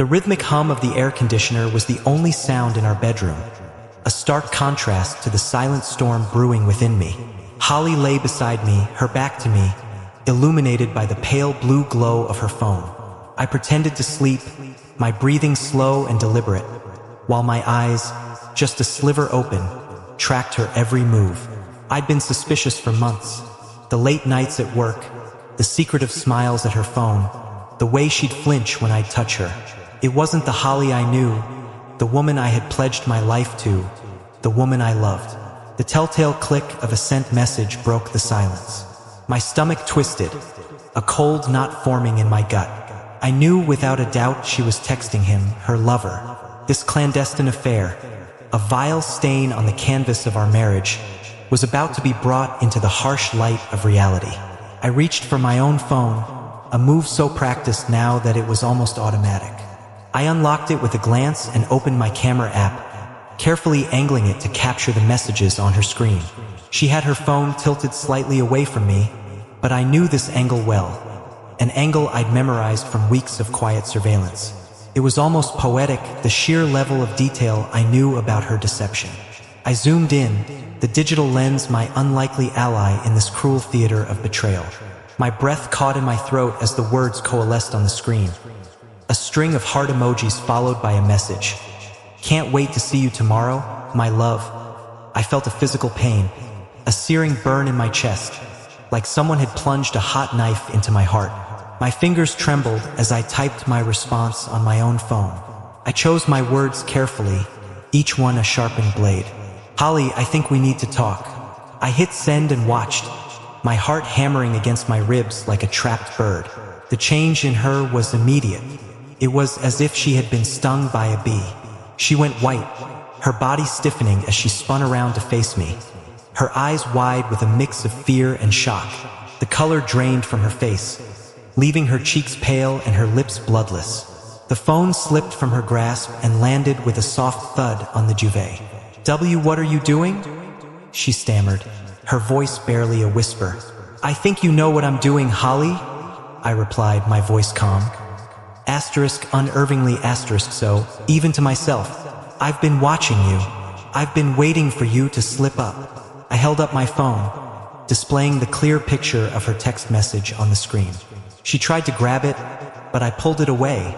The rhythmic hum of the air conditioner was the only sound in our bedroom, a stark contrast to the silent storm brewing within me. Holly lay beside me, her back to me, illuminated by the pale blue glow of her phone. I pretended to sleep, my breathing slow and deliberate, while my eyes, just a sliver open, tracked her every move. I'd been suspicious for months. The late nights at work, the secretive smiles at her phone, the way she'd flinch when I'd touch her. It wasn't the Holly I knew, the woman I had pledged my life to, the woman I loved. The telltale click of a sent message broke the silence. My stomach twisted, a cold knot forming in my gut. I knew without a doubt she was texting him, her lover. This clandestine affair, a vile stain on the canvas of our marriage, was about to be brought into the harsh light of reality. I reached for my own phone, a move so practiced now that it was almost automatic. I unlocked it with a glance and opened my camera app, carefully angling it to capture the messages on her screen. She had her phone tilted slightly away from me, but I knew this angle well, an angle I'd memorized from weeks of quiet surveillance. It was almost poetic, the sheer level of detail I knew about her deception. I zoomed in, the digital lens my unlikely ally in this cruel theater of betrayal. My breath caught in my throat as the words coalesced on the screen. A string of heart emojis followed by a message. "Can't wait to see you tomorrow, my love." I felt a physical pain, a searing burn in my chest, like someone had plunged a hot knife into my heart. My fingers trembled as I typed my response on my own phone. I chose my words carefully, each one a sharpened blade. "Holly, I think we need to talk." I hit send and watched, my heart hammering against my ribs like a trapped bird. The change in her was immediate. It was as if she had been stung by a bee. She went white, her body stiffening as she spun around to face me, her eyes wide with a mix of fear and shock. The color drained from her face, leaving her cheeks pale and her lips bloodless. The phone slipped from her grasp and landed with a soft thud on the duvet. What are you doing?" she stammered, her voice barely a whisper. "I think you know what I'm doing, Holly," I replied, my voice calm. Asterisk unervingly asterisk so, even to myself. "I've been watching you. I've been waiting for you to slip up." I held up my phone, displaying the clear picture of her text message on the screen. She tried to grab it, but I pulled it away,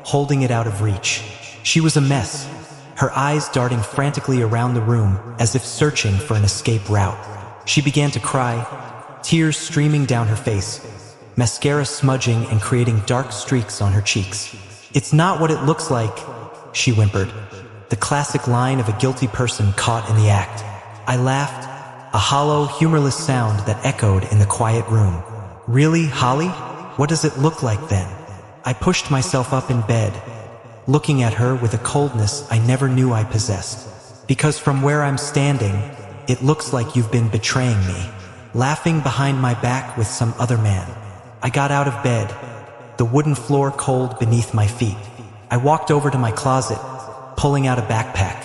holding it out of reach. She was a mess, her eyes darting frantically around the room as if searching for an escape route. She began to cry, tears streaming down her face, mascara smudging and creating dark streaks on her cheeks. "It's not what it looks like," she whimpered, the classic line of a guilty person caught in the act. I laughed, a hollow, humorless sound that echoed in the quiet room. "Really, Holly? What does it look like then?" I pushed myself up in bed, looking at her with a coldness I never knew I possessed. "Because from where I'm standing, it looks like you've been betraying me, laughing behind my back with some other man." I got out of bed, the wooden floor cold beneath my feet. I walked over to my closet, pulling out a backpack.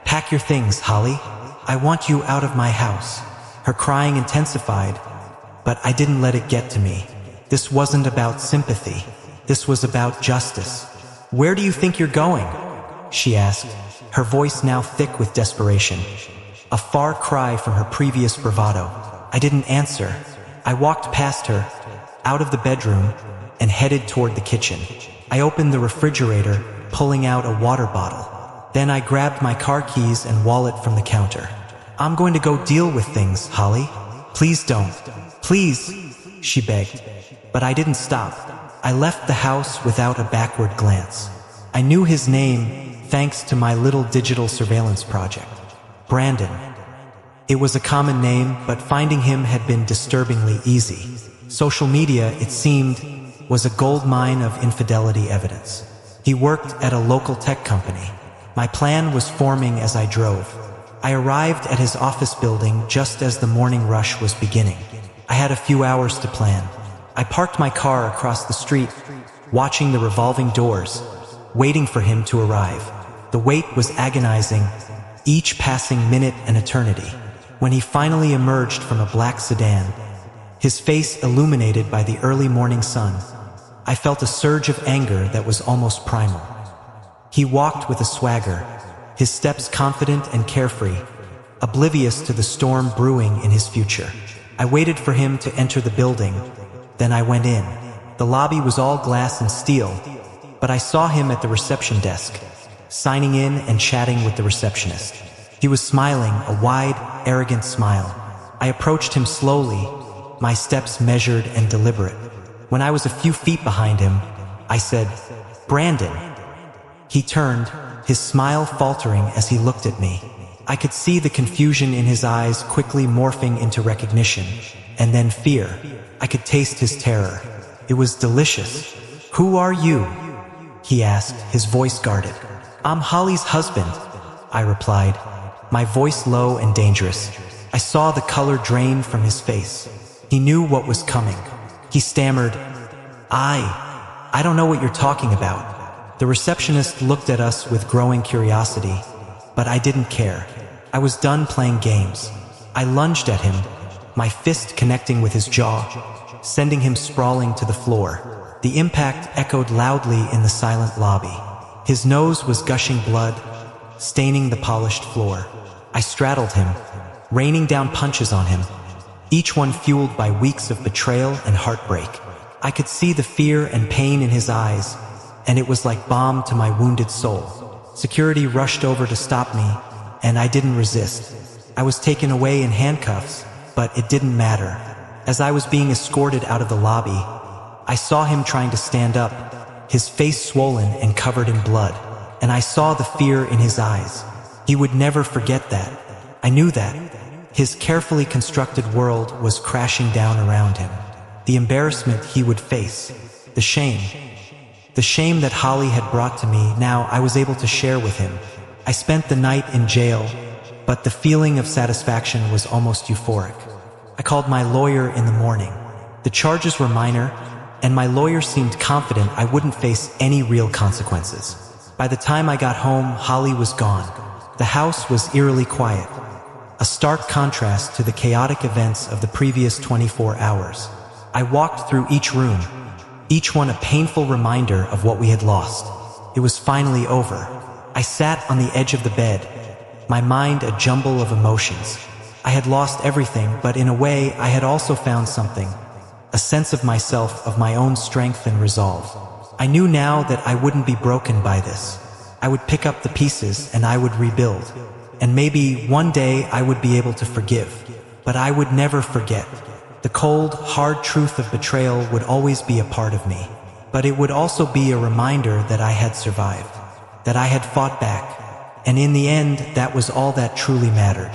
"Pack your things, Holly. I want you out of my house." Her crying intensified, but I didn't let it get to me. This wasn't about sympathy. This was about justice. "Where do you think you're going?" she asked, her voice now thick with desperation, a far cry from her previous bravado. I didn't answer. I walked past her, out of the bedroom, and headed toward the kitchen. I opened the refrigerator, pulling out a water bottle. Then I grabbed my car keys and wallet from the counter. "I'm going to go deal with things, Holly. Please don't. Please," she begged. But I didn't stop. I left the house without a backward glance. I knew his name thanks to my little digital surveillance project. Brandon. It was a common name, but finding him had been disturbingly easy. Social media, it seemed, was a gold mine of infidelity evidence. He worked at a local tech company. My plan was forming as I drove. I arrived at his office building just as the morning rush was beginning. I had a few hours to plan. I parked my car across the street, watching the revolving doors, waiting for him to arrive. The wait was agonizing, each passing minute an eternity. When he finally emerged from a black sedan, his face illuminated by the early morning sun, I felt a surge of anger that was almost primal. He walked with a swagger, his steps confident and carefree, oblivious to the storm brewing in his future. I waited for him to enter the building, then I went in. The lobby was all glass and steel, but I saw him at the reception desk, signing in and chatting with the receptionist. He was smiling, a wide, arrogant smile. I approached him slowly, my steps measured and deliberate. When I was a few feet behind him, I said, "Brandon." He turned, his smile faltering as he looked at me. I could see the confusion in his eyes quickly morphing into recognition, and then fear. I could taste his terror. It was delicious. "Who are you?" he asked, his voice guarded. "I'm Holly's husband," I replied, my voice low and dangerous. I saw the color drain from his face. He knew what was coming. He stammered, I don't know what you're talking about." The receptionist looked at us with growing curiosity, but I didn't care. I was done playing games. I lunged at him, my fist connecting with his jaw, sending him sprawling to the floor. The impact echoed loudly in the silent lobby. His nose was gushing blood, staining the polished floor. I straddled him, raining down punches on him, each one fueled by weeks of betrayal and heartbreak. I could see the fear and pain in his eyes, and it was like balm to my wounded soul. Security rushed over to stop me, and I didn't resist. I was taken away in handcuffs, but it didn't matter. As I was being escorted out of the lobby, I saw him trying to stand up, his face swollen and covered in blood, and I saw the fear in his eyes. He would never forget that. I knew that. His carefully constructed world was crashing down around him. The embarrassment he would face, the shame that Holly had brought to me, now I was able to share with him. I spent the night in jail, but the feeling of satisfaction was almost euphoric. I called my lawyer in the morning. The charges were minor, and my lawyer seemed confident I wouldn't face any real consequences. By the time I got home, Holly was gone. The house was eerily quiet, a stark contrast to the chaotic events of the previous 24 hours. I walked through each room, each one a painful reminder of what we had lost. It was finally over. I sat on the edge of the bed, my mind a jumble of emotions. I had lost everything, but in a way I had also found something, a sense of myself, of my own strength and resolve. I knew now that I wouldn't be broken by this. I would pick up the pieces and I would rebuild. And maybe one day I would be able to forgive. But I would never forget. The cold, hard truth of betrayal would always be a part of me. But it would also be a reminder that I had survived, that I had fought back. And in the end, that was all that truly mattered.